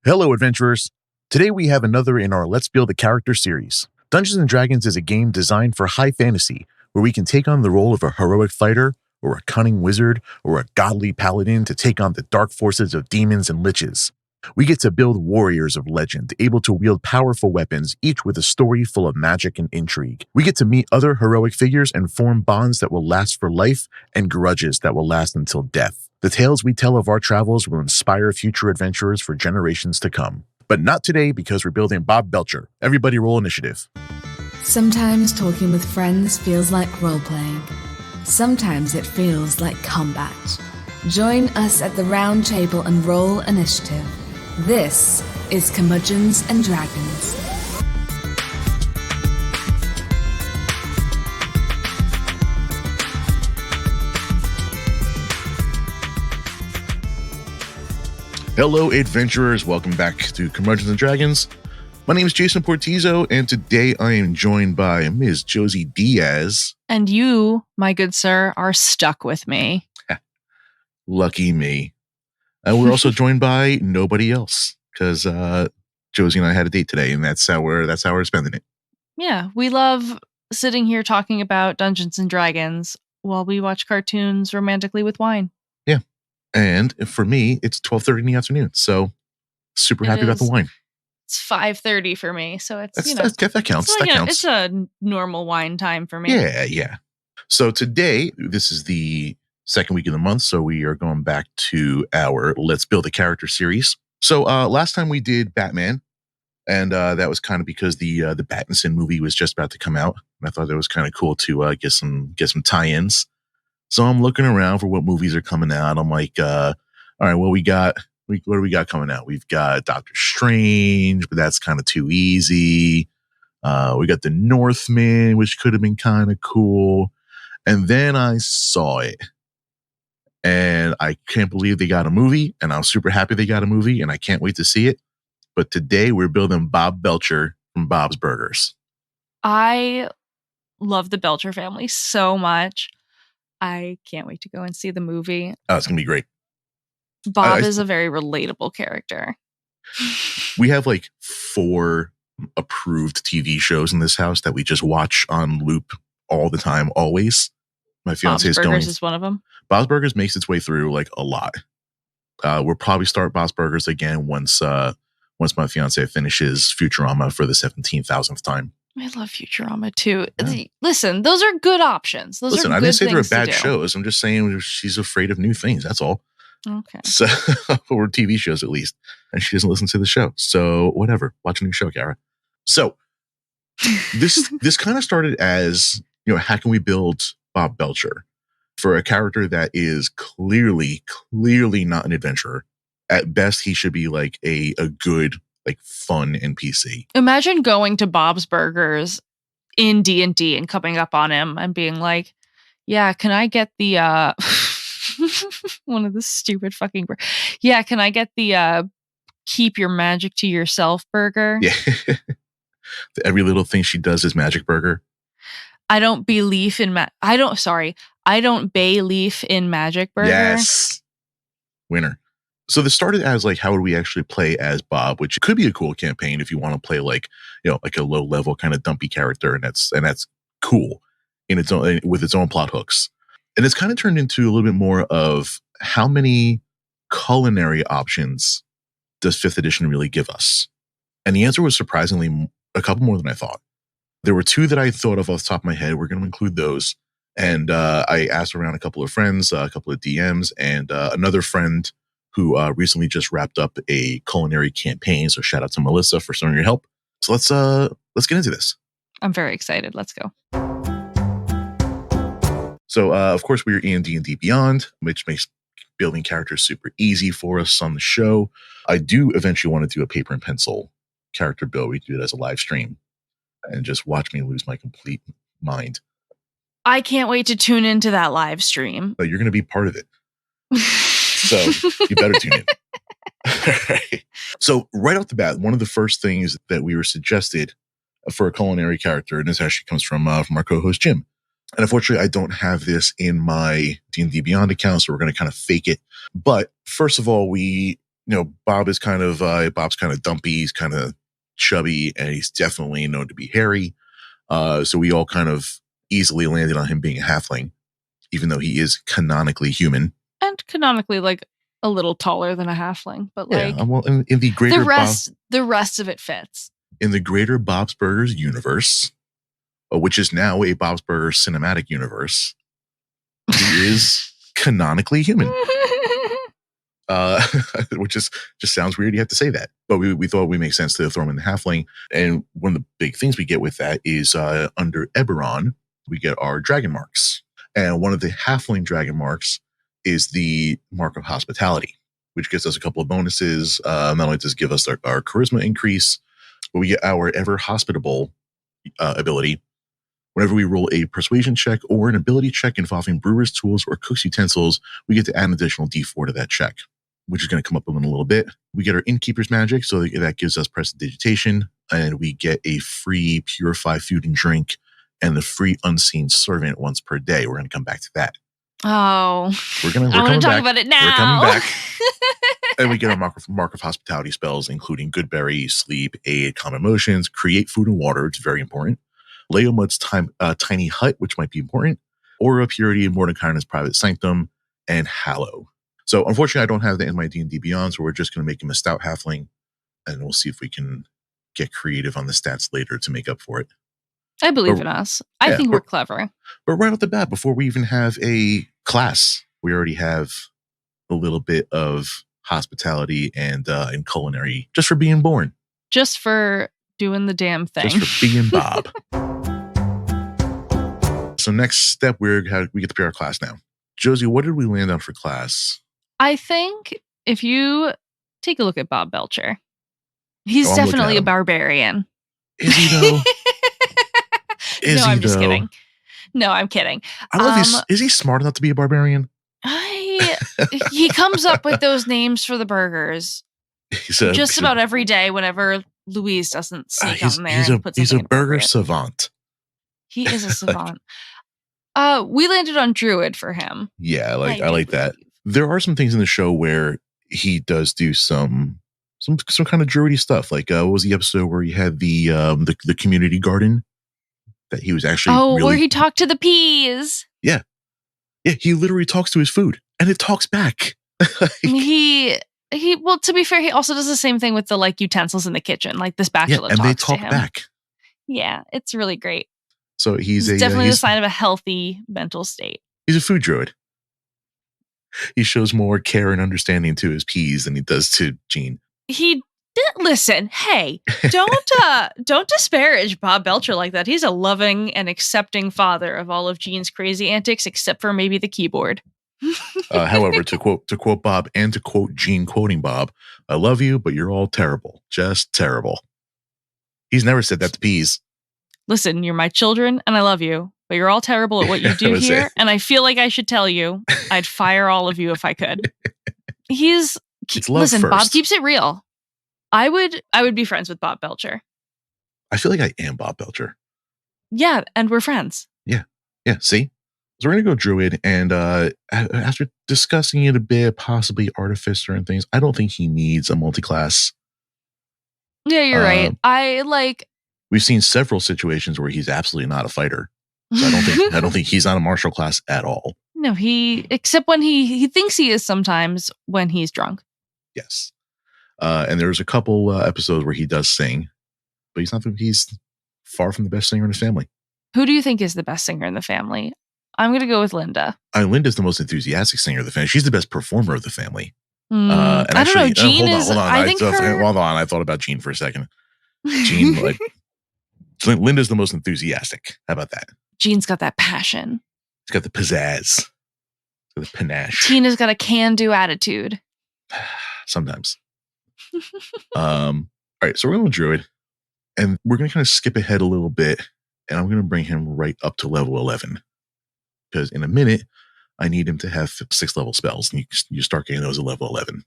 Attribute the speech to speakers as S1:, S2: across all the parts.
S1: Hello, adventurers. Today we have another in our Let's Build a Character series. Dungeons & Dragons is a game designed for high fantasy, where we can take on the role of a heroic fighter, or a cunning wizard, or a godly paladin to take on the dark forces of demons and liches. We get to build warriors of legend, able to wield powerful weapons, each with a story full of magic and intrigue. We get to meet other heroic figures and form bonds that will last for life and grudges that will last until death. The tales we tell of our travels will inspire future adventurers for generations to come. But not today, because we're building Bob Belcher. Everybody roll initiative.
S2: Sometimes talking with friends feels like role-playing. Sometimes it feels like combat. Join us at the round table and roll initiative. This is Curmudgeons and Dragons.
S1: Hello, adventurers. Welcome back to Curmudgeons and Dragons. My name is Jason Portizo, and today I am joined by Ms. Josie Diaz.
S3: And you, my good sir, are stuck with me.
S1: Lucky me. And we're also joined by nobody else, because Josie and I had a date today, and that's how we're spending it.
S3: Yeah, we love sitting here talking about Dungeons and Dragons while we watch cartoons romantically with wine.
S1: Yeah. And for me, it's 12:30 in the afternoon, so super happy about the wine.
S3: It's 5:30 for me, so it's,
S1: that counts. That counts.
S3: It's a normal wine time for me.
S1: Yeah. So today, this is the second week of the month, so we are going back to our Let's Build a Character series. So last time we did Batman, and that was kind of because the Pattinson movie was just about to come out, and I thought it was kind of cool to get some tie-ins. So I'm looking around for what movies are coming out. I'm like, all right, what do we got coming out? We've got Doctor Strange, but that's kind of too easy. We got The Northman, which could have been kind of cool. And then I saw it. And I can't believe they got a movie. And I'm super happy they got a movie. And I can't wait to see it. But today we're building Bob Belcher from Bob's Burgers.
S3: I love the Belcher family so much. I can't wait to go and see the movie.
S1: Oh, it's going to be great.
S3: Bob is a very relatable character.
S1: We have like 4 approved TV shows in this house that we just watch on loop all the time, always. My fiance
S3: Bob's Burgers is one of them.
S1: Bob's Burgers makes its way through like a lot. We'll probably start Bob's Burgers again once my fiance finishes Futurama for the 17,000th time. I
S3: love Futurama too. Yeah. Listen, those are good options. I
S1: didn't say they were bad shows. I'm just saying she's afraid of new things. That's all.
S3: Okay.
S1: So, or TV shows at least. And she doesn't listen to the show. So whatever. Watch a new show, Kara. So this kind of started as, how can we build Bob Belcher for a character that is clearly not an adventurer? At best, he should be like a good, like fun NPC.
S3: Imagine going to Bob's Burgers in D&D and coming up on him and being like, yeah, can I get the one of the stupid fucking yeah, can I get the keep your magic to yourself burger?
S1: Yeah. Every little thing she does is magic burger.
S3: I don't bay leaf in magic burger.
S1: Yes. Winner. So this started as like, how would we actually play as Bob, which could be a cool campaign if you want to play like, like a low level kind of dumpy character. And that's cool in its own, with its own plot hooks. And it's kind of turned into a little bit more of how many culinary options does 5th edition really give us? And the answer was surprisingly a couple more than I thought. There were 2 that I thought of off the top of my head. We're going to include those. And I asked around a couple of friends, a couple of DMs, and another friend who recently just wrapped up a culinary campaign. So shout out to Melissa for some of your help. So let's get into this.
S3: I'm very excited. Let's go.
S1: So of course we're in D&D Beyond, which makes building characters super easy for us on the show. I do eventually want to do a paper and pencil character build. We do it as a live stream and just watch me lose my complete mind.
S3: I can't wait to tune into that live stream.
S1: But you're going to be part of it. So you better tune in. All right. So right off the bat, one of the first things that we were suggested for a culinary character, and this actually comes from our co-host Jim. And unfortunately, I don't have this in my D&D Beyond account, so we're going to kind of fake it. But first of all, we Bob is Bob's kind of dumpy. He's kind of chubby, and he's definitely known to be hairy. So we all kind of easily landed on him being a halfling, even though he is canonically human.
S3: And canonically, like, a little taller than a halfling, but like,
S1: well, in the greater
S3: the rest of it fits.
S1: In the greater Bob's Burgers universe, which is now a Bob's Burgers cinematic universe, he is canonically human. Which is just sounds weird. You have to say that, but we thought it would make sense to throw him in the halfling. And one of the big things we get with that is under Eberron, we get our dragon marks, and one of the halfling dragon marks is the mark of hospitality, which gives us a couple of bonuses. Not only does it give us our charisma increase, but we get our ever hospitable ability. Whenever we roll a persuasion check or an ability check involving brewer's tools or cook's utensils, we get to add an additional D4 to that check, which is going to come up in a little bit. We get our Innkeepers Magic, so that gives us prestidigitation, and we get a free Purify food and drink and the free Unseen Servant once per day. We're going to come back to that.
S3: Oh,
S1: we're coming
S3: to talk
S1: back.
S3: about it now.
S1: We're coming back. And we get our mark of hospitality spells, including Goodberry, Sleep, Aid, Calm Emotions, Create Food and Water, which is very important. Leomud's Tiny Hut, which might be important. Aura Purity, Mordecai's Private Sanctum, and Hallow. So unfortunately, I don't have that in my D&D Beyond, so we're just going to make him a stout halfling, and we'll see if we can get creative on the stats later to make up for it.
S3: I believe in us. I think we're clever.
S1: But right off the bat, before we even have a class, we already have a little bit of hospitality and culinary just for being born.
S3: Just for doing the damn thing.
S1: Just for being Bob. So next step, we get to pick our class now. Josie, what did we land on for class?
S3: I think if you take a look at Bob Belcher, he's definitely a barbarian.
S1: Is he though?
S3: I'm just kidding. No, I'm kidding.
S1: I don't know if is he smart enough to be a barbarian?
S3: He comes up with those names for the burgers just about every day whenever Louise doesn't sneak on there and put something.
S1: He's a burger savant.
S3: He is a savant. We landed on Druid for him.
S1: Yeah, I like that. There are some things in the show where he does do some kind of druidy stuff. Like what was the episode where he had the community garden that he was actually
S3: where he talked to the peas.
S1: Yeah, he literally talks to his food and it talks back.
S3: He well, to be fair, he also does the same thing with the utensils in the kitchen, like this spatula.
S1: And
S3: talks
S1: they talk
S3: to him.
S1: back.
S3: Yeah, it's really great.
S1: So he's
S3: definitely the sign of a healthy mental state.
S1: He's a food druid. He shows more care and understanding to his peas than he does to Jean.
S3: Listen, hey, don't disparage Bob Belcher like that. He's a loving and accepting father of all of Jean's crazy antics, except for maybe the keyboard.
S1: However, to quote Bob and to quote Jean quoting Bob, I love you, but you're all terrible. Just terrible. He's never said that to peas.
S3: Listen, you're my children and I love you, but you're all terrible at what you do here. And I feel like I should tell you, I'd fire all of you if I could. Listen, first. Bob keeps it real. I would be friends with Bob Belcher.
S1: I feel like I am Bob Belcher.
S3: Yeah, and we're friends.
S1: Yeah. See? So we're going to go Druid, and after discussing it a bit, possibly Artificer and things, I don't think he needs a multi-class.
S3: Yeah, you're right.
S1: We've seen several situations where he's absolutely not a fighter. So I don't think he's on a martial class at all.
S3: No, except when he thinks he is sometimes when he's drunk.
S1: Yes. And there's a couple episodes where he does sing, but he's far from the best singer in his family.
S3: Who do you think is the best singer in the family? I'm going to go with Linda.
S1: Linda's the most enthusiastic singer of the family. She's the best performer of the family. And
S3: I don't know. Jean is.
S1: Hold on.
S3: Hold
S1: on. I thought about Jean for a second. Jean, Linda's the most enthusiastic. How about that?
S3: Jean's got that passion.
S1: She's got the pizzazz. The panache.
S3: Tina's got a can-do attitude.
S1: Sometimes. All right, so we're going with Druid, and we're going to kind of skip ahead a little bit, and I'm going to bring him right up to level 11, because in a minute, I need him to have 6 level spells, and you start getting those at level 11.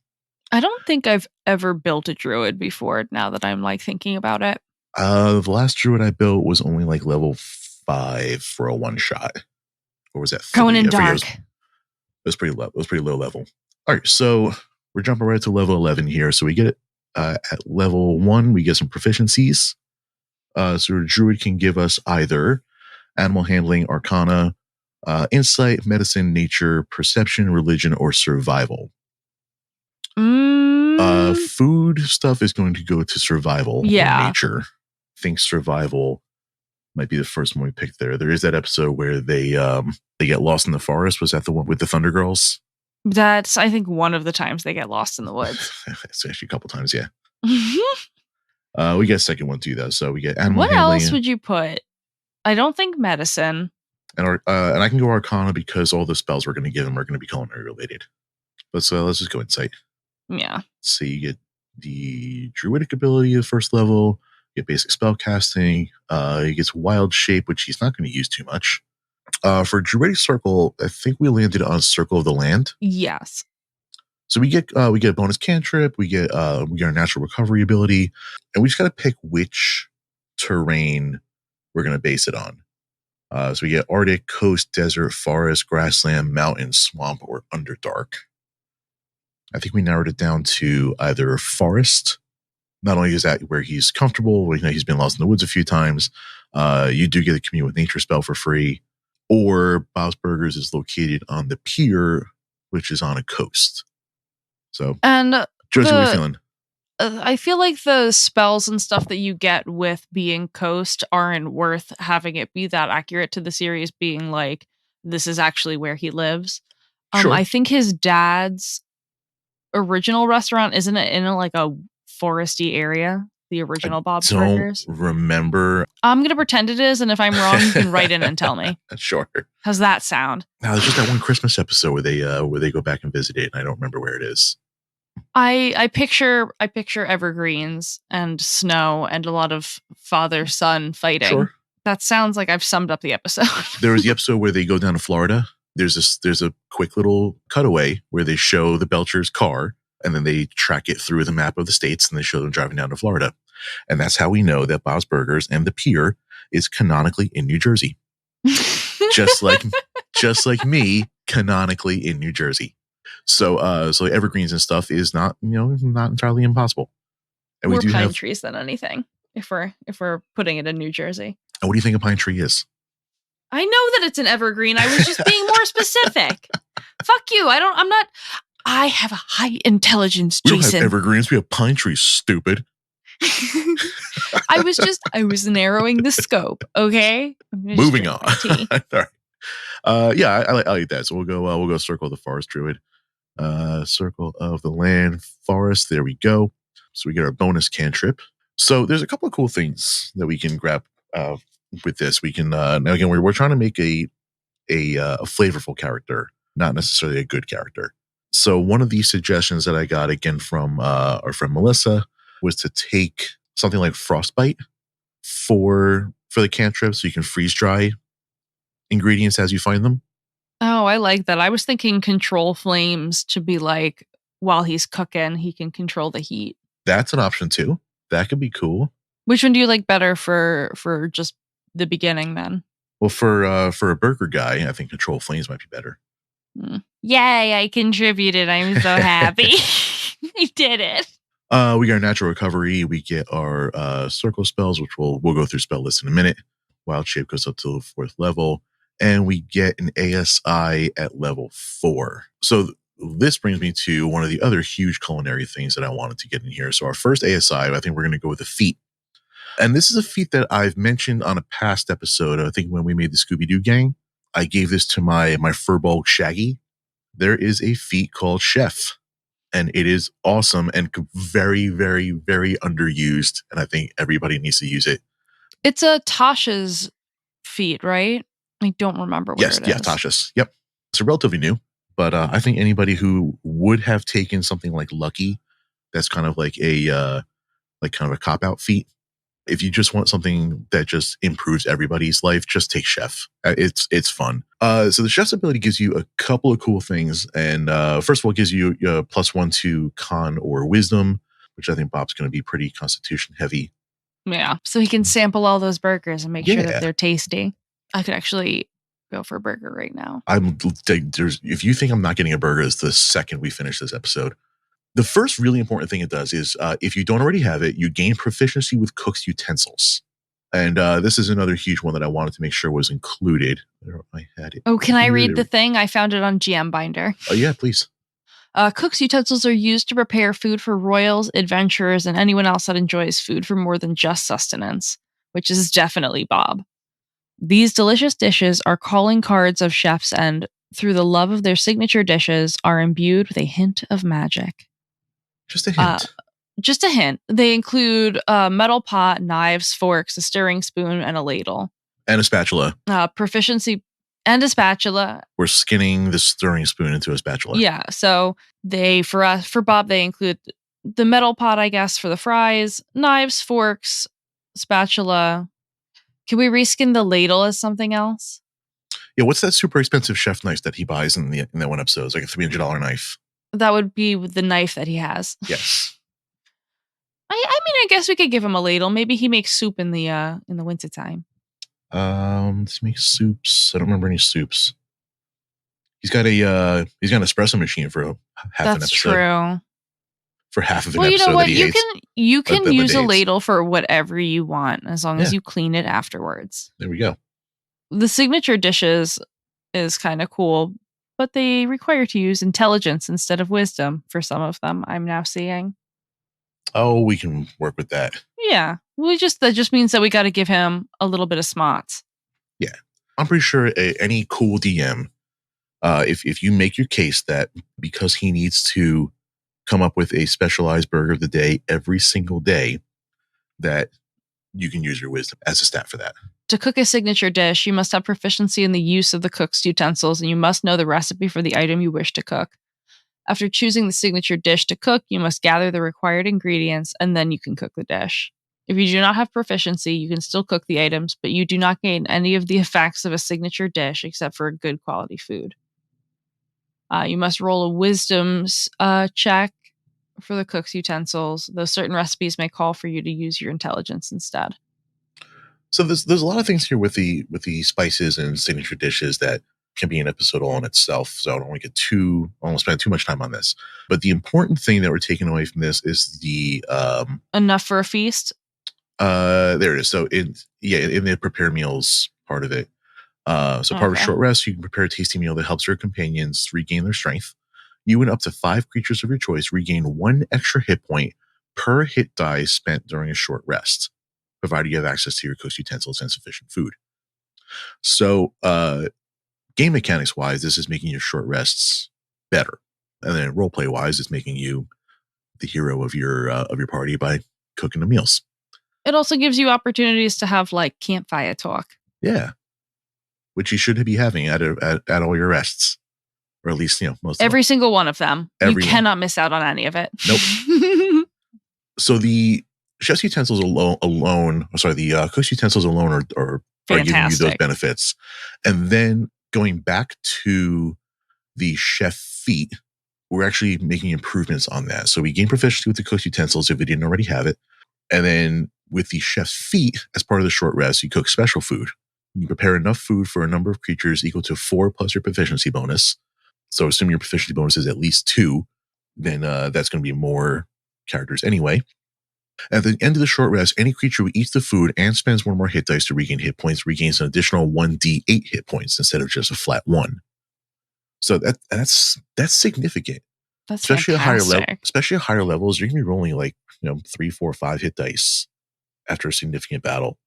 S3: I don't think I've ever built a Druid before, now that I'm thinking about it.
S1: The last Druid I built was only level 5 for a one-shot. Or was that 3?
S3: Going in dark.
S1: It was pretty low. It was pretty low level. All right, so we're jumping right to level 11 here. So we get it at level 1, we get some proficiencies. So Druid can give us either animal handling, arcana, insight, medicine, nature, perception, religion, or survival. Food stuff is going to go to survival or nature. I think survival might be the first one we picked there. There is that episode where they get lost in the forest. Was that the one with the Thunder Girls?
S3: That's, I think, one of the times they get lost in the woods.
S1: It's actually a couple times, yeah. We get a second one too, though. So we get animal
S3: what
S1: handling.
S3: else would you put? I don't think medicine.
S1: And I can go arcana because all the spells we're going to give them are going to be culinary related. But so let's just go insight.
S3: Yeah.
S1: So you get the druidic ability at first level. You get basic spell casting. He gets wild shape, which he's not going to use too much. For druidic circle, I think we landed on Circle of the Land.
S3: Yes.
S1: So we get a bonus cantrip. We get our natural recovery ability, and we just got to pick which terrain we're going to base it on. So we get Arctic, coast, desert, forest, grassland, mountain, swamp, or underdark. I think we narrowed it down to either forest. Not only is that where he's comfortable, he's been lost in the woods a few times. You do get a commune with nature spell for free. Or Bob's Burgers is located on the pier, which is on a coast. So,
S3: and
S1: Josie, what are you feeling?
S3: I feel like the spells and stuff that you get with being coast aren't worth having it be that accurate to the series being like, this is actually where he lives.
S1: Sure.
S3: I think his dad's original restaurant, isn't it in like a foresty area? The original Bob's Burgers?
S1: Don't remember.
S3: I'm going to pretend it is, and if I'm wrong, you can write in and tell me.
S1: Sure.
S3: How's that sound?
S1: Now, there's just that one Christmas episode where they go back and visit it, and I don't remember where it is.
S3: I picture evergreens and snow and a lot of father-son fighting.
S1: Sure.
S3: That sounds like I've summed up the episode.
S1: There was the episode where they go down to Florida. There's a quick little cutaway where they show the Belcher's car, and then they track it through the map of the states, and they show them driving down to Florida. And that's how we know that Bob's Burgers and the pier is canonically in New Jersey. just like me, canonically in New Jersey. So evergreens and stuff is not entirely impossible. And
S3: more
S1: we do
S3: pine
S1: have
S3: trees than anything if we're putting it in New Jersey.
S1: And what do you think a pine tree is?
S3: I know that it's an evergreen. I was just being more specific. Fuck you. I have a high intelligence, Jason.
S1: We don't have evergreens. We have pine trees, stupid.
S3: I was narrowing the scope, okay?
S1: Moving on. All right. I like that. So we'll go Circle of the Forest Druid. Circle of the Land Forest. There we go. So we get our bonus cantrip. So there's a couple of cool things that we can grab with this. We can now again we're trying to make a flavorful character, not necessarily a good character. So one of these suggestions that I got again from our friend Melissa was to take something like Frostbite for the cantrip, so you can freeze dry ingredients as you find them.
S3: Oh, I like that. I was thinking control flames to be like while he's cooking, he can control the heat.
S1: That's an option too. That could be cool.
S3: Which one do you like better for just the beginning then?
S1: Well, for a burger guy, I think control flames might be better.
S3: Yay, I contributed. I'm so happy. I did it.
S1: We get our natural recovery. We get our circle spells, which we'll go through spell list in a minute. Wild shape goes up to the 4th level. And we get an ASI at level 4. So this brings me to one of the other huge culinary things that I wanted to get in here. So our first ASI, I think we're going to go with a feat. And this is a feat that I've mentioned on a past episode. I think when we made the Scooby-Doo gang, I gave this to my furball Shaggy. There is a feat called Chef. And it is awesome and very, very, very underused. And I think everybody needs to use it.
S3: It's a Tasha's feat, right? I don't remember where it is.
S1: Yes, Tasha's. Yep. It's relatively new. But I think anybody who would have taken something like Lucky, that's kind of like a cop-out feat. If you just want something that just improves everybody's life, just take Chef. It's fun. So the Chef's ability gives you a couple of cool things. And first of all, it gives you +1 to Con or Wisdom, which I think Bob's going to be pretty Constitution heavy.
S3: Yeah. So he can sample all those burgers and make sure that they're tasty. I could actually go for a burger right now.
S1: If you think I'm not getting a burger, it's the second we finish this episode. The first really important thing it does is if you don't already have it, you gain proficiency with cook's utensils. And this is another huge one that I wanted to make sure was included. I had it.
S3: Oh, can I read the thing? I found it on GM Binder.
S1: Oh, yeah, please.
S3: Cook's utensils are used to prepare food for royals, adventurers, and anyone else that enjoys food for more than just sustenance, which is definitely Bob. These delicious dishes are calling cards of chefs and, through the love of their signature dishes, are imbued with a hint of magic.
S1: Just a hint.
S3: Just a hint. They include a metal pot, knives, forks, a stirring spoon, and a ladle.
S1: And a spatula.
S3: Proficiency and a spatula.
S1: We're skinning the stirring spoon into a spatula.
S3: Yeah. So for Bob, they include the metal pot, I guess, for the fries, knives, forks, spatula. Can we reskin the ladle as something else?
S1: Yeah. What's that super expensive chef knife that he buys in that one episode? It's like a $300 knife.
S3: That would be the knife that he has.
S1: Yes.
S3: I mean, I guess we could give him a ladle. Maybe he makes soup in the wintertime.
S1: Let's make soups. I don't remember any soups. He's got an espresso machine for half an episode.
S3: That's true.
S1: For half of an
S3: episode. Well, you know what? You can use a ladle for whatever you want as long as you clean it afterwards.
S1: There we go.
S3: The signature dishes is kind of cool, but they require to use intelligence instead of wisdom for some of them, I'm now seeing.
S1: Oh, we can work with that.
S3: Yeah. That just means that we got to give him a little bit of smarts.
S1: Yeah. I'm pretty sure any cool DM, if you make your case that because he needs to come up with a specialized burger of the day every single day, that you can use your wisdom as a stat for that.
S3: To cook a signature dish, you must have proficiency in the use of the cook's utensils, and you must know the recipe for the item you wish to cook. After choosing the signature dish to cook, you must gather the required ingredients, and then you can cook the dish. If you do not have proficiency, you can still cook the items, but you do not gain any of the effects of a signature dish except for a good quality food. You must roll a wisdom check for the cook's utensils, though certain recipes may call for you to use your intelligence instead.
S1: So there's a lot of things here with the spices and signature dishes that can be an episode all in itself. So I don't want to spend too much time on this. But the important thing that we're taking away from this is the
S3: enough for a feast.
S1: There it is. So in the prepare meals part of it. Part of a short rest, you can prepare a tasty meal that helps your companions regain their strength. You and up to 5 creatures of your choice regain 1 extra hit point per hit die spent during a short rest, provided you have access to your cook's utensils and sufficient food. So, game mechanics wise, this is making your short rests better, and then roleplay wise, it's making you the hero of your party by cooking the meals.
S3: It also gives you opportunities to have like campfire talk.
S1: Yeah, which you should be having at all your rests. Or at least, most
S3: every single one of them. You cannot miss out on any of it.
S1: Nope. So the chef's utensils the cook's utensils alone are giving you those benefits. And then going back to the chef feat, we're actually making improvements on that. So we gain proficiency with the cook's utensils if we didn't already have it. And then with the chef's feat, as part of the short rest, you cook special food. You prepare enough food for a number of creatures equal to 4 plus your proficiency bonus. So assuming your proficiency bonus is at least 2, then that's going to be more characters anyway. At the end of the short rest, any creature who eats the food and spends 1 more hit dice to regain hit points regains an additional 1d8 hit points instead of just a flat 1. So that's significant.
S3: That's
S1: especially
S3: fantastic.
S1: At higher levels, you're going to be rolling like 3, 4, 5 hit dice after a significant battle.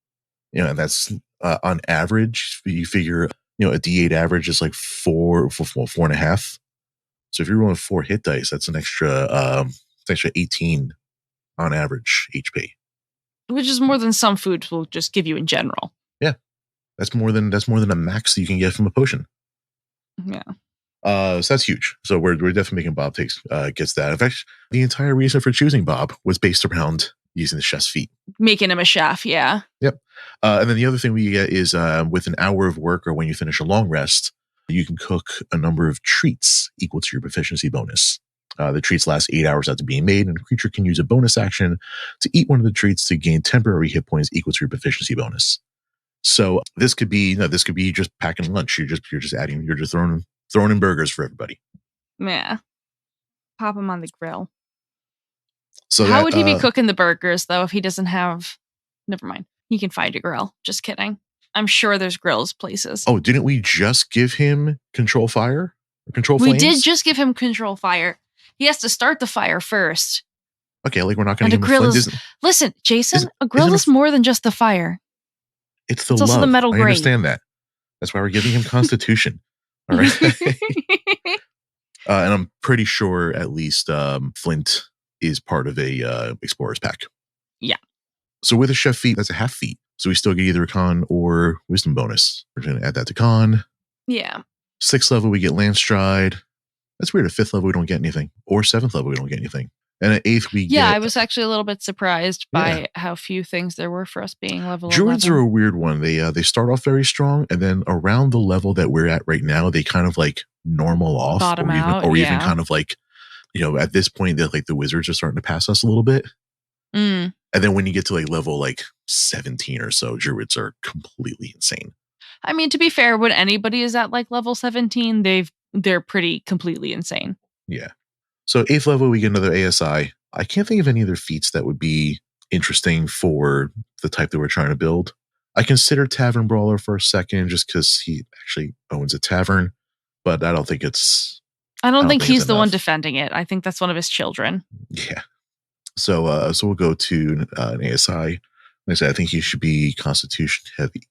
S1: And that's on average. You figure a D8 average is like 4.5. So if you're rolling 4 hit dice, that's an extra 18 on average HP.
S3: Which is more than some foods will just give you in general.
S1: Yeah. That's more than a max that you can get from a potion.
S3: Yeah.
S1: So that's huge. So we're definitely making Bob gets that. In fact, the entire reason for choosing Bob was based around using the chef's feat.
S3: Making him a chef, yeah.
S1: Yep. And then the other thing we get is with an hour of work or when you finish a long rest, you can cook a number of treats equal to your proficiency bonus. The treats last 8 hours after being made, and a creature can use a bonus action to eat one of the treats to gain temporary hit points equal to your proficiency bonus. So this could be just packing lunch. You're just throwing in burgers for everybody.
S3: Yeah. Pop them on the grill.
S1: So
S3: How
S1: that
S3: would he be cooking the burgers, though, if he doesn't have... Never mind. He can find a grill. Just kidding. I'm sure there's grills places.
S1: Oh, didn't we just give him control fire? Or control
S3: We
S1: flames?
S3: did just give him control fire. He has to start the fire first.
S1: Okay, like we're not going
S3: And
S1: to
S3: a
S1: give him
S3: grill
S1: flint.
S3: is... Listen, Jason, a grill
S1: isn't a
S3: is more than just the fire.
S1: It's the
S3: It's
S1: love.
S3: also the metal
S1: I
S3: grate.
S1: understand that. That's why we're giving him Constitution. All right. And I'm pretty sure at least flint is part of a explorer's pack.
S3: Yeah.
S1: So with a chef feat, that's a half feat. So we still get either a con or wisdom bonus. We're going to add that to con.
S3: Yeah.
S1: 6th level, we get land stride. That's weird. At 5th level, we don't get anything. Or 7th level, we don't get anything. And at 8th, we get...
S3: Yeah, I was actually a little bit surprised by how few things there were for us being level
S1: Druids
S3: 11.
S1: are a weird one. They start off very strong, and then around the level that we're at right now, they kind of like normal off.
S3: Bottom
S1: or
S3: out,
S1: even kind of like, at this point, that like the wizards are starting to pass us a little bit.
S3: Mm.
S1: And then when you get to like level like 17 or so, druids are completely insane.
S3: I mean, to be fair, when anybody is at like level 17, they're pretty completely insane.
S1: Yeah. So 8th level, we get another ASI. I can't think of any other feats that would be interesting for the type that we're trying to build. I consider Tavern Brawler for a second just because he actually owns a tavern, but I don't think it's...
S3: I don't think he's
S1: it's
S3: the one
S1: enough.
S3: defending it. I think that's one of his children.
S1: Yeah. So we'll go to an ASI. Like I said, I think he should be Constitution heavy.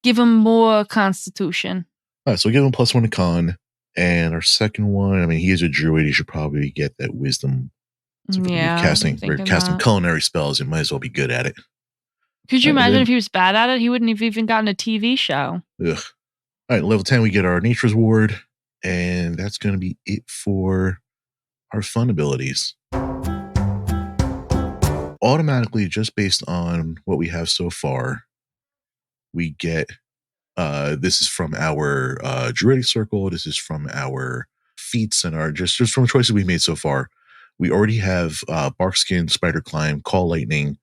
S3: Give him more Constitution.
S1: All right, so we'll give him +1 to con. And our second one, I mean, he is a druid. He should probably get that wisdom. So
S3: Yeah.
S1: we're casting culinary spells. You might as well be good at it.
S3: Could you imagine if he was bad at it? He wouldn't have even gotten a TV show.
S1: Ugh. All right, level 10, we get our Nature's Ward. And that's going to be it for our fun abilities. Automatically, just based on what we have so far, we get... this is from our druidic circle. This is from our feats and our just from the choices we made so far. We already have Barkskin, Spider Climb, Call Lightning,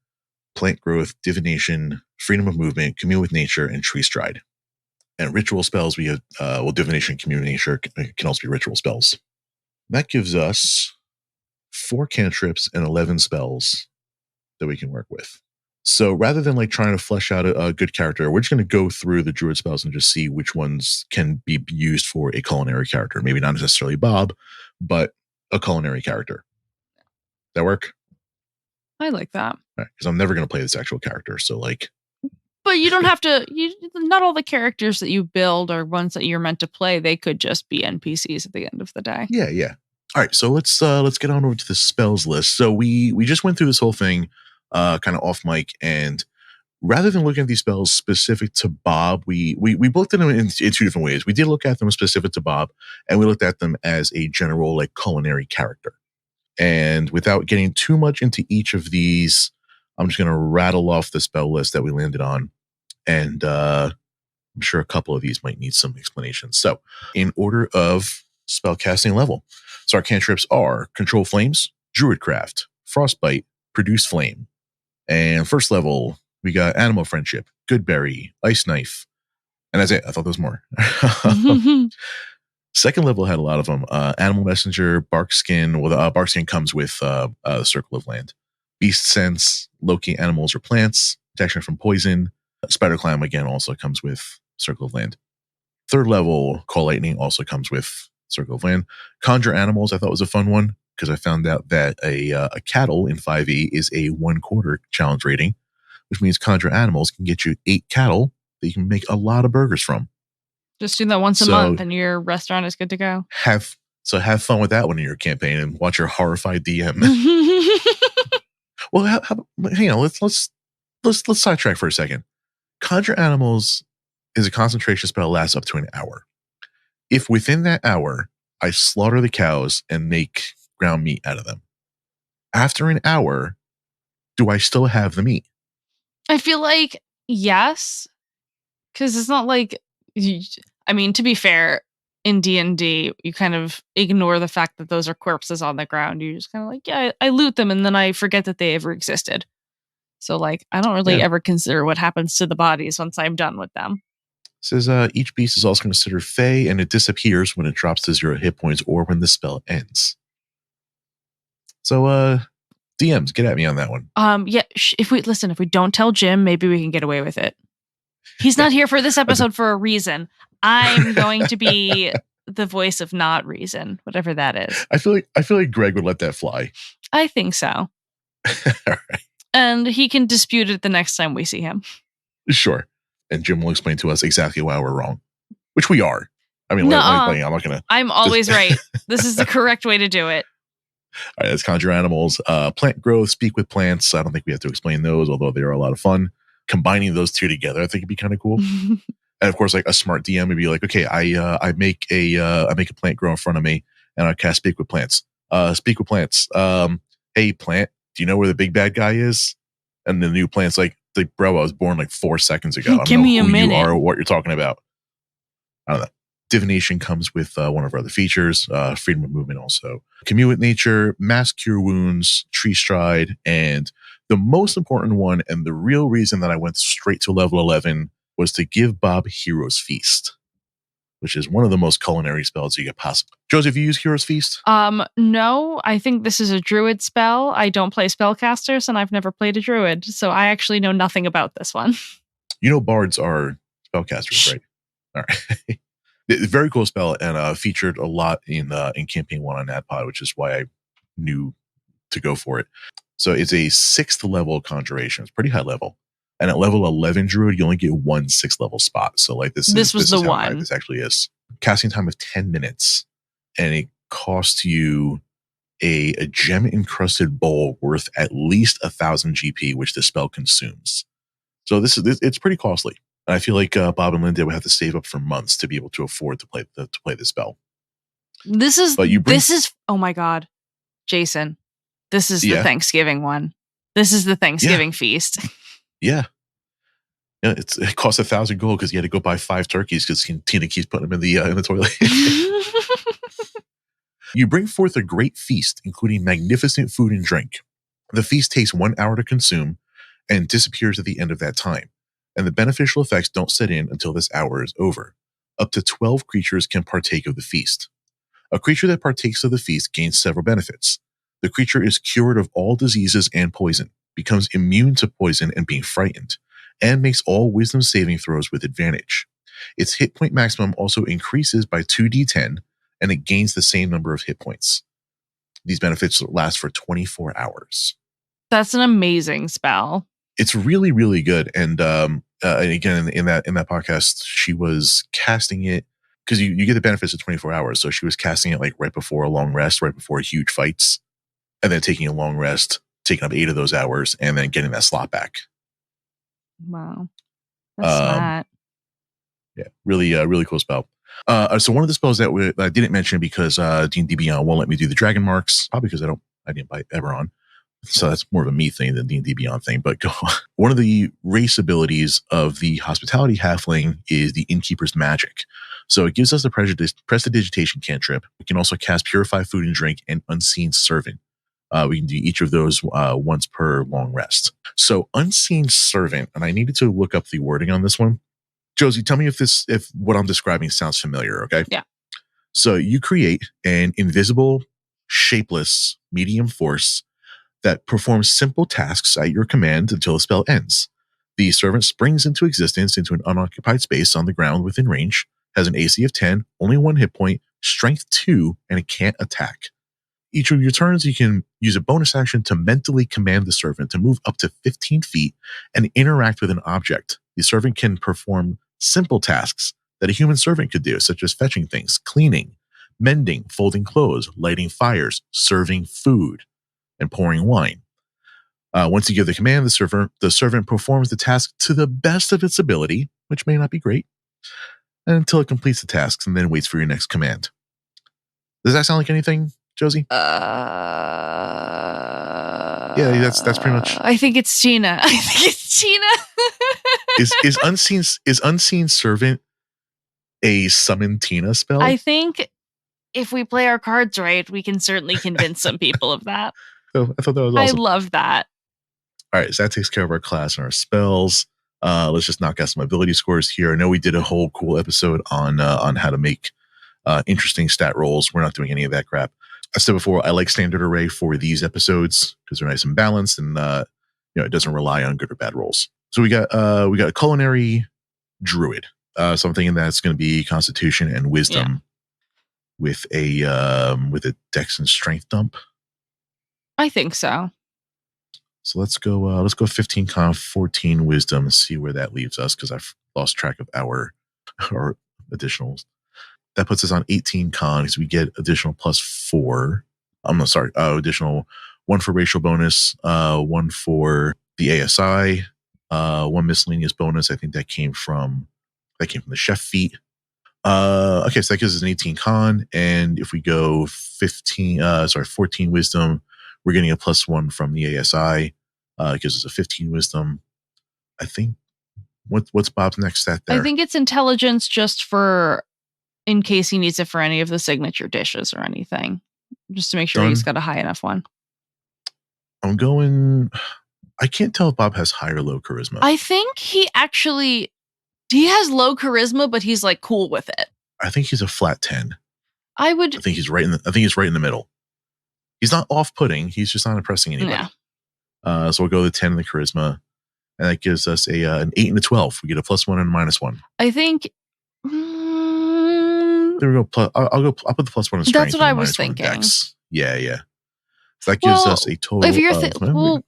S1: Plant Growth, Divination, Freedom of Movement, Commune with Nature, and Tree Stride. And ritual spells, we have Divination and Commune with Nature can also be ritual spells. That gives us 4 cantrips and 11 spells that we can work with. So rather than like trying to flesh out a good character, we're just going to go through the druid spells and just see which ones can be used for a culinary character. Maybe not necessarily Bob, but a culinary character. That work?
S3: I like that.
S1: Because I'm never going to play this actual character. So like...
S3: But you don't have to... not all the characters that you build are ones that you're meant to play. They could just be NPCs at the end of the day.
S1: Yeah. All right, so let's get on over to the spells list. So we just went through this whole thing kind of off mic, and rather than looking at these spells specific to Bob, we looked at them in 2 different ways. We did look at them specific to Bob, and we looked at them as a general like culinary character. And without getting too much into each of these, I'm just going to rattle off the spell list that we landed on, and I'm sure a couple of these might need some explanation. So in order of spell casting level, so our cantrips are Control Flames, Druidcraft, Frostbite, Produce Flame. And first level, we got Animal Friendship, Goodberry, Ice Knife. And that's it. I thought there was more. Second level had a lot of them. Animal Messenger, Barkskin. Well, the Barkskin comes with the Circle of Land. Beast Sense, Locate Animals or Plants, Protection from Poison. Spider Climb, again, also comes with Circle of Land. Third level, Call Lightning also comes with Circle of Land. Conjure Animals, I thought was a fun one, because I found out that a cattle in 5e is a 1/4 challenge rating, which means Conjure Animals can get you 8 cattle that you can make a lot of burgers from. Just
S3: do that once a month and your restaurant is good to go.
S1: Have fun with that one in your campaign and watch your horrified DM. Well, hang on, let's sidetrack for a second. Conjure Animals is a concentration spell that lasts up to an hour. If within that hour I slaughter the cows and make ground meat out of them, after an hour, do I still have the meat?
S3: I feel like yes, because it's not like... I mean, to be fair, in D&D, you kind of ignore the fact that those are corpses on the ground. You're just kind of like, yeah, I loot them, and then I forget that they ever existed. So, like, I don't really ever consider what happens to the bodies once I'm done with them.
S1: It says each beast is also considered fey, and it disappears when it drops to 0 hit points or when the spell ends. So, DMs, get at me on that one.
S3: Yeah. If we don't tell Jim, maybe we can get away with it. He's not here for this episode for a reason. I'm going to be the voice of not reason, whatever that is.
S1: I feel like Greg would let that fly.
S3: I think so.
S1: All right.
S3: And he can dispute it the next time we see him.
S1: Sure. And Jim will explain to us exactly why we're wrong, which we are. I mean, I'm not going to.
S3: I'm always right. This is the correct way to do it.
S1: All right, let's conjure animals. Plant growth, speak with plants. I don't think we have to explain those, although they are a lot of fun. Combining those two together, I think it'd be kind of cool. And of course, like a smart DM would be like, okay, I make a plant grow in front of me, and I cast speak with plants. Speak with plants. Hey, plant, do you know where the big bad guy is? And the new plant's like, bro, I was born like 4 seconds ago. I don't
S3: Give
S1: know
S3: me a
S1: who
S3: minute.
S1: you are or what you're talking about. I don't know. Divination comes with one of our other features, freedom of movement also. Commune with nature, mass cure wounds, tree stride, and the most important one, and the real reason that I went straight to level 11 was to give Bob Hero's Feast, which is one of the most culinary spells you get possible. Joseph, you use Hero's Feast?
S3: No, I think this is a Druid spell. I don't play spellcasters, and I've never played a Druid, so I actually know nothing about this one.
S1: You know bards are spellcasters, right? All right. Very cool spell, and featured a lot in campaign 1 on NatPod, which is why I knew to go for it. So it's a 6th level conjuration. It's pretty high level. And at level 11 Druid, you only get 1 6th level spot. So like this
S3: was the one.
S1: High this actually is. Casting time of 10 minutes. And it costs you a gem encrusted bowl worth at least 1,000 GP, which the spell consumes. So it's pretty costly. And I feel like Bob and Linda would have to save up for months to be able to afford to play the spell.
S3: Oh my God, Jason, this is the Thanksgiving one. This is the Thanksgiving feast.
S1: Yeah. It costs 1,000 gold because you had to go buy 5 turkeys because Tina keeps putting them in the toilet. You bring forth a great feast, including magnificent food and drink. The feast takes 1 hour to consume and disappears at the end of that time. And the beneficial effects don't set in until this hour is over. Up to 12 creatures can partake of the feast. A creature that partakes of the feast gains several benefits. The creature is cured of all diseases and poison, becomes immune to poison and being frightened, and makes all wisdom saving throws with advantage. Its hit point maximum also increases by 2d10, and it gains the same number of hit points. These benefits last for 24 hours.
S3: That's an amazing spell.
S1: It's really, really good. And again, in that podcast, she was casting it because you get the benefits of 24 hours. So she was casting it like right before a long rest, right before huge fights, and then taking a long rest, taking up 8 of those hours, and then getting that slot back.
S3: Wow, that's smart.
S1: Yeah, really cool spell. So one of the spells that I didn't mention because D&D Beyond won't let me do the dragon marks, probably because I didn't buy Eberron. So that's more of a me thing than D&D Beyond thing. But go on. One of the race abilities of the hospitality halfling is the Innkeepers Magic. So it gives us the prestidigitation cantrip. We can also cast Purify Food and Drink and Unseen Servant. We can do each of those once per long rest. So Unseen Servant, and I needed to look up the wording on this one. Josie, tell me if what I'm describing sounds familiar, okay?
S3: Yeah.
S1: So you create an invisible, shapeless, medium force that performs simple tasks at your command until the spell ends. The servant springs into existence into an unoccupied space on the ground within range, has an AC of 10, only 1 hit point, strength 2, and it can't attack. Each of your turns, you can use a bonus action to mentally command the servant to move up to 15 feet and interact with an object. The servant can perform simple tasks that a human servant could do, such as fetching things, cleaning, mending, folding clothes, lighting fires, serving food, and pouring wine. Once you give the command, the servant performs the task to the best of its ability, which may not be great, until it completes the tasks and then waits for your next command. Does that sound like anything, Josie? Yeah, that's pretty much.
S3: I think it's Tina.
S1: Is Unseen Servant a summon Tina spell?
S3: I think if we play our cards right, we can certainly convince some people of that.
S1: So I thought that was awesome.
S3: I love that.
S1: All right, so that takes care of our class and our spells. Let's just knock out some ability scores here. I know we did a whole cool episode on how to make interesting stat rolls. We're not doing any of that crap. I said before, I like standard array for these episodes because they're nice and balanced, and it doesn't rely on good or bad rolls. So we got a culinary druid, something that's going to be constitution and wisdom with a dex and strength dump.
S3: I think so.
S1: So let's go 15 con, 14 wisdom, see where that leaves us, because I've lost track of our additionals. That puts us on 18 con, because we get additional +4. Additional 1 for racial bonus, 1 for the ASI, 1 miscellaneous bonus. I think that came from the chef feat. Okay, so that gives us an 18 con, and if we go 14 wisdom, we're getting a +1 from the ASI. It gives us a 15 wisdom. I think. What's Bob's next stat there?
S3: I think it's intelligence, just for in case he needs it for any of the signature dishes or anything, just to make sure he's got a high enough one.
S1: I'm going. I can't tell if Bob has high or low charisma.
S3: I think he has low charisma, but he's like cool with it.
S1: I think he's a flat 10.
S3: I
S1: think he's right in the middle. He's not off-putting. He's just not impressing anybody.
S3: Yeah.
S1: So we'll go with 10 in the charisma, and that gives us an 8 and a 12. We get a +1 and a -1.
S3: I think.
S1: There we go. I'll put the +1 in strength.
S3: That's what I was thinking.
S1: Yeah. So that gives us a total.
S3: If you're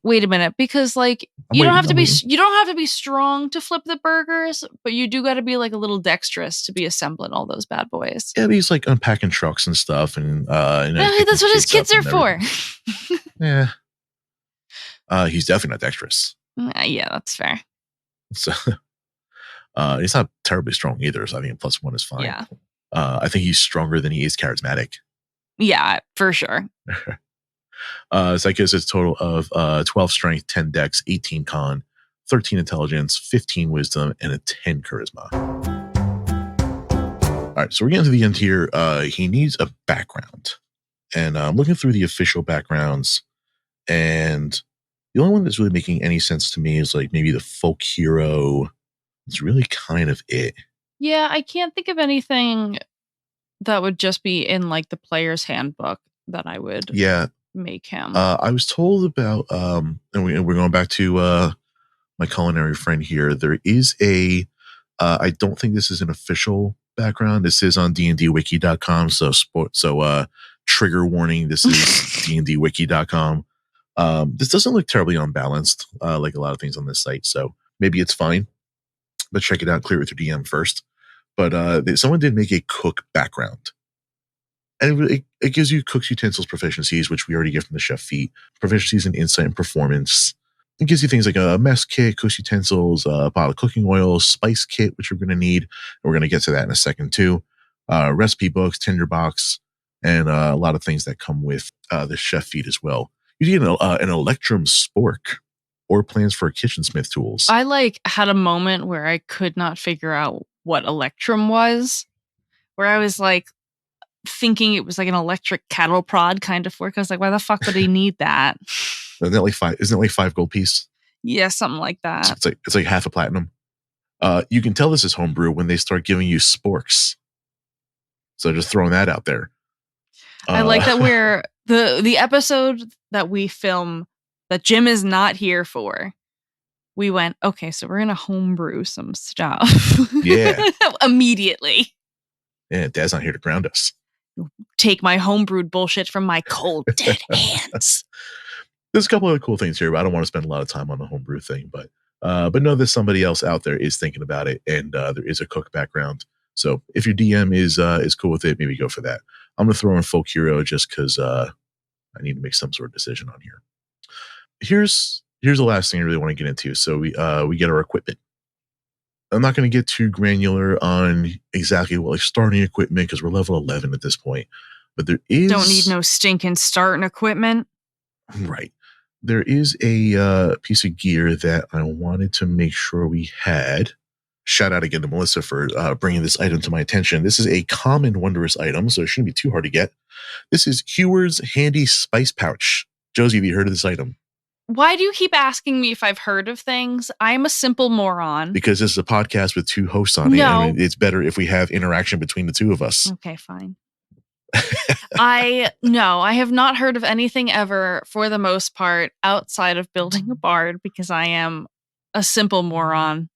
S3: wait a minute, because you don't have to be strong to flip the burgers, but you do got to be like a little dexterous to be assembling all those bad boys.
S1: Yeah, he's like unpacking trucks and stuff, and
S3: that's what his kids are for.
S1: Yeah. He's definitely not dexterous.
S3: Yeah, that's fair.
S1: So, he's not terribly strong either, so I think a +1 is fine.
S3: Yeah.
S1: I think he's stronger than he is charismatic.
S3: Yeah, for sure.
S1: So that gives us a total of 12 strength, 10 dex, 18 con, 13 intelligence, 15 wisdom, and a 10 charisma. All right, so we're getting to the end here. He needs a background. And I'm looking through the official backgrounds, and the only one that's really making any sense to me is like maybe the folk hero. It's really kind of it.
S3: Yeah, I can't think of anything that would just be in like the player's handbook that I would make him.
S1: I was told about, and we're going back to my culinary friend here. There is I don't think this is an official background. This is on dndwiki.com. So trigger warning, this is dndwiki.com. This doesn't look terribly unbalanced, like a lot of things on this site. So maybe it's fine, but check it out. Clear with your DM first. But someone did make a cook background. And it gives you cook's utensils proficiencies, which we already get from the chef feat. Proficiencies in insight and performance. It gives you things like a mess kit, cook's utensils, a bottle of cooking oil, spice kit, which you're going to need. And we're going to get to that in a second too. Recipe books, tinderbox, and a lot of things that come with the chef feat as well. You get an Electrum spork or plans for kitchensmith tools.
S3: I had a moment where I could not figure out what Electrum was, where I was like thinking it was like an electric cattle prod kind of work. I was like, why the fuck would he need that?
S1: Isn't it like 5 gold piece?
S3: Yeah, something like that.
S1: It's like half a platinum. You can tell this is homebrew when they start giving you sporks. So just throwing that out there.
S3: I like that we're the episode that we film that Jim is not here for. We went, okay, so we're gonna homebrew some stuff.
S1: Yeah.
S3: Immediately.
S1: Yeah, Dad's not here to ground us.
S3: Take my homebrewed bullshit from my cold, dead hands.
S1: There's a couple of cool things here, but I don't want to spend a lot of time on the homebrew thing. But know that somebody else out there is thinking about it, and there is a cook background. So if your DM is cool with it, maybe go for that. I'm gonna throw in folk hero just because I need to make some sort of decision on here. Here's the last thing I really want to get into. So we get our equipment. I'm not going to get too granular on exactly what starting equipment because we're level 11 at this point. But there is
S3: don't need no stinking starting equipment.
S1: Right. There is a piece of gear that I wanted to make sure we had. Shout out again to Melissa for bringing this item to my attention. This is a common wondrous item, so it shouldn't be too hard to get. This is Hewer's Handy Spice Pouch. Josie, have you heard of this item?
S3: Why do you keep asking me if I've heard of things? I'm a simple moron.
S1: Because this is a podcast with 2 hosts on it. And it's better if we have interaction between the 2 of us.
S3: Okay, fine. I have not heard of anything ever for the most part outside of building a bard because I am a simple moron.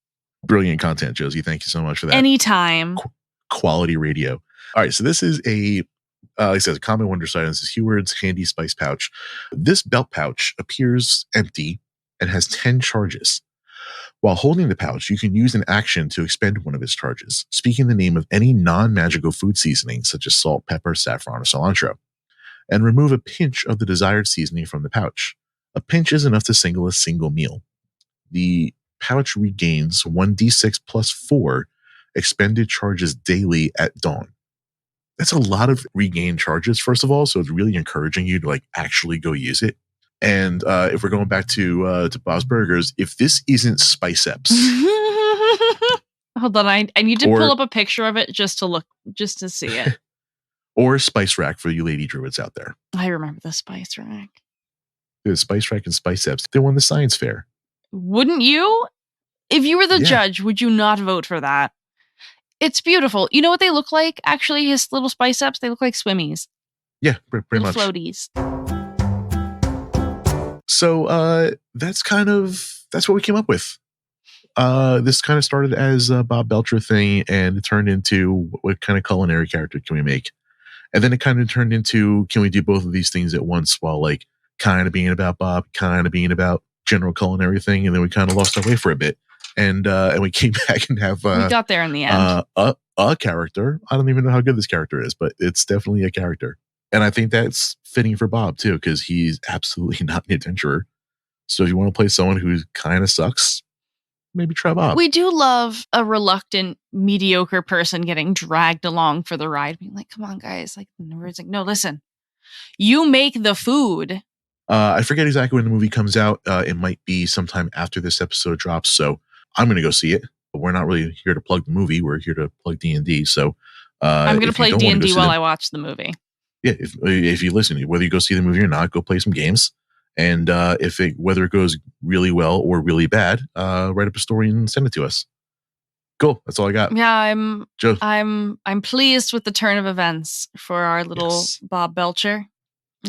S1: Brilliant content, Josie. Thank you so much for that.
S3: Anytime.
S1: Quality radio. All right, so this is like I said, a common wonder sight. This is Heward's handy spice pouch. This belt pouch appears empty and has 10 charges. While holding the pouch, you can use an action to expend one of its charges, speaking the name of any non-magical food seasoning, such as salt, pepper, saffron, or cilantro, and remove a pinch of the desired seasoning from the pouch. A pinch is enough to single a single meal. The pouch regains 1d6 plus 4 expended charges daily at dawn. That's a lot of regained charges, first of all, so it's really encouraging you to like actually go use it. And if we're going back to Bob's Burgers, if this isn't Spiceps,
S3: hold on, I need to pull up a picture of it just to see it.
S1: Or Spice Rack for you lady druids out there.
S3: I remember the Spice Rack.
S1: The Spice Rack and Spiceps, they won the science fair.
S3: Wouldn't you? If you were the judge, would you not vote for that? It's beautiful. You know what they look like? Actually, his little Spiceps, they look like swimmies.
S1: Yeah, pretty much.
S3: Floaties.
S1: So that's what we came up with. This kind of started as a Bob Belcher thing, and it turned into what kind of culinary character can we make? And then it kind of turned into, can we do both of these things at once while like kind of being about Bob, kind of being about general culinary thing? And then we kind of lost our way for a bit. And we came back and have
S3: we got there in the end.
S1: A character. I don't even know how good this character is, but it's definitely a character. And I think that's fitting for Bob too, because he's absolutely not an adventurer. So if you want to play someone who kind of sucks, maybe try Bob.
S3: We do love a reluctant, mediocre person getting dragged along for the ride, being like, "Come on, guys!" Like, it's like, "No, listen, you make the food."
S1: I forget exactly when the movie comes out. It might be sometime after this episode drops, so I'm going to go see it. But we're not really here to plug the movie. We're here to plug D&D. So
S3: I'm going to play D&D while I watch the movie.
S1: Yeah, if you listen, whether you go see the movie or not, go play some games. And whether it goes really well or really bad, write up a story and send it to us. Cool. That's all I got.
S3: Yeah, I'm pleased with the turn of events for our little Bob Belcher.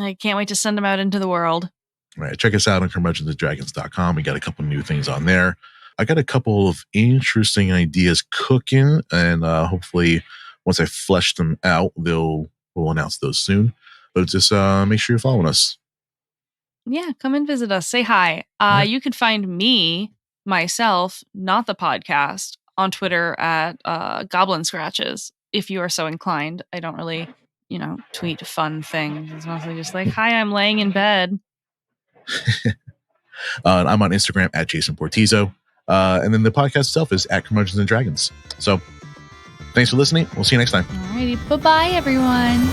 S3: I can't wait to send him out into the world.
S1: All right. Check us out on curmudgeonsanddragons.com. We got a couple new things on there. I got a couple of interesting ideas cooking, and hopefully once I flesh them out, we'll announce those soon. But just make sure you're following us.
S3: Yeah, come and visit us. Say hi. You can find me, myself, not the podcast, on Twitter at Goblin Scratches, if you are so inclined. I don't really, tweet fun things. It's mostly just like, hi, I'm laying in bed.
S1: I'm on Instagram at Jason Portizo. And then the podcast itself is at Curmudgeons and Dragons. So thanks for listening. We'll see you next time.
S3: Alrighty. Bye-bye, everyone.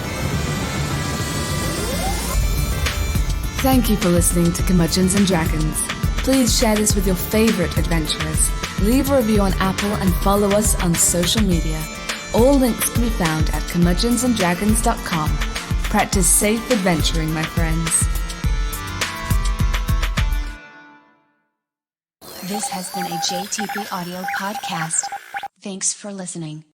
S2: Thank you for listening to Curmudgeons and Dragons. Please share this with your favorite adventurers. Leave a review on Apple and follow us on social media. All links can be found at curmudgeonsanddragons.com. Practice safe adventuring, my friends.
S4: This has been a JTP Audio podcast. Thanks for listening.